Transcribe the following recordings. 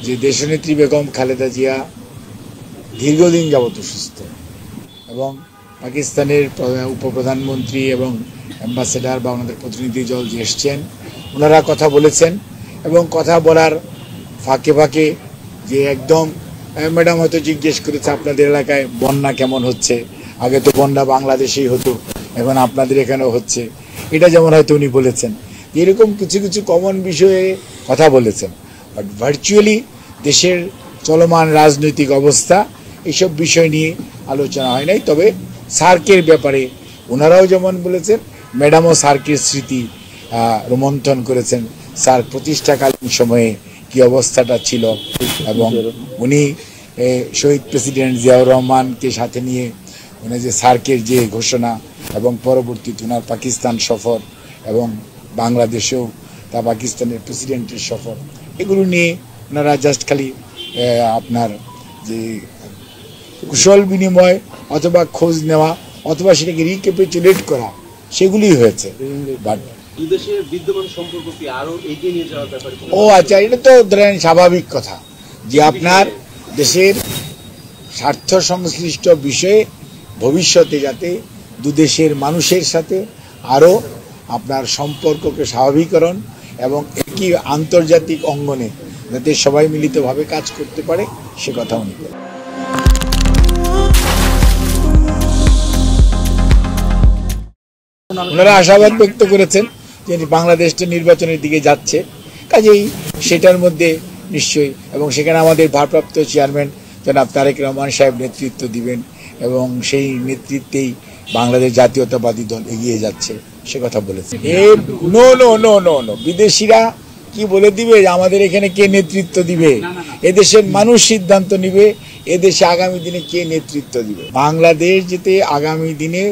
যে দেশনেত্রী বেগম খালেদা জিয়া দীর্ঘদিন যাবত অসুস্থ এবং পাকিস্তানের উপপ্রধানমন্ত্রী এবং অ্যাম্বাসেডার বা ওনাদের প্রতিনিধি দল যে এসছেন ওনারা কথা বলেছেন এবং কথা বলার ফাঁকে ফাঁকে যে একদম ম্যাডাম হয়তো জিজ্ঞেস করেছে আপনাদের এলাকায় বন্যা কেমন হচ্ছে, আগে তো বন্যা বাংলাদেশেই হতো, এখন আপনাদের এখানেও হচ্ছে, এটা যেমন হয়তো উনি বলেছেন। এরকম কিছু কিছু কমন বিষয়ে কথা বলেছেন, বাট ভার্চুয়ালি দেশের চলমান রাজনৈতিক অবস্থা এইসব বিষয় নিয়ে আলোচনা হয় নাই। তবে সার্কের ব্যাপারে ওনারাও যেমন বলেছেন, ম্যাডামও সার্কের স্মৃতি রোমন্থন করেছেন, সার্ক প্রতিষ্ঠাকালীন সময়ে কি অবস্থাটা ছিল এবং উনি শহীদ প্রেসিডেন্ট জিয়াউর রহমানকে সাথে নিয়ে উনি যে সার্কের যে ঘোষণা এবং পরবর্তীতে ওনার পাকিস্তান সফর এবং বাংলাদেশেও তা পাকিস্তানের প্রেসিডেন্টের সফর, এগুলো নিয়ে ওনারা জাস্ট খালি আপনার যে কুশল বিনিময় অথবা খোঁজ নেওয়া অথবা সেটাকে রিক্যাপিচুলেট করা সেগুলি হয়েছে। বাট দুদেশের বিদ্যমান সম্পর্ক কি আরো এগিয়ে নিয়ে যাওয়ার ব্যাপারে আচ্ছা, এটা তো ধরেন স্বাভাবিক কথা যে আপনার দেশের স্বার্থ সংশ্লিষ্ট বিষয়ে ভবিষ্যতে যাতে দুদেশের মানুষের সাথে আরও আপনার সম্পর্ককে স্বাভাবিকরণ এবং একই আন্তর্জাতিক অঙ্গনে যাতে সবাই মিলিতভাবে কাজ করতে পারে সে কথা উনি বলেন। ওনারা আশাবাদ ব্যক্ত করেছেন যে বাংলাদেশটা নির্বাচনের দিকে যাচ্ছে, কাজেই সেটার মধ্যে নিশ্চয়ই এবং সেখানে আমাদের ভারপ্রাপ্ত চেয়ারম্যান জনাব তারেক রহমান সাহেব নেতৃত্ব দিবেন এবং সেই নেতৃত্বেই বাংলাদেশ জাতীয়তাবাদী দল এগিয়ে যাচ্ছে সে কথা বলেছে। No no no no no বিদেশিরা কি বলে দিবে আমাদের এখানে কে নেতৃত্ব দিবে? এদেশের মানুষ সিদ্ধান্ত নিবে এদেশে আগামী দিনে কে নেতৃত্ব দিবে। বাংলাদেশ যেতে আগামী দিনে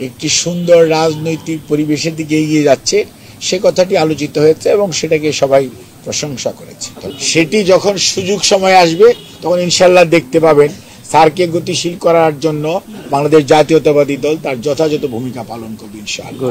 একটি সুন্দর রাজনৈতিক পরিবেশের দিকে এগিয়ে যাচ্ছে সে কথাটি আলোচিত হয়েছে এবং সেটাকে সবাই প্রশংসা করেছে। সেটি যখন সুযোগ সময় আসবে তখন ইনশাল্লাহ দেখতে পাবেন সার্ককে গতিশীল করার জন্য বাংলাদেশ জাতীয়তাবাদী দল তার যথাযথ ভূমিকা পালন করবে ইনশাআল্লাহ।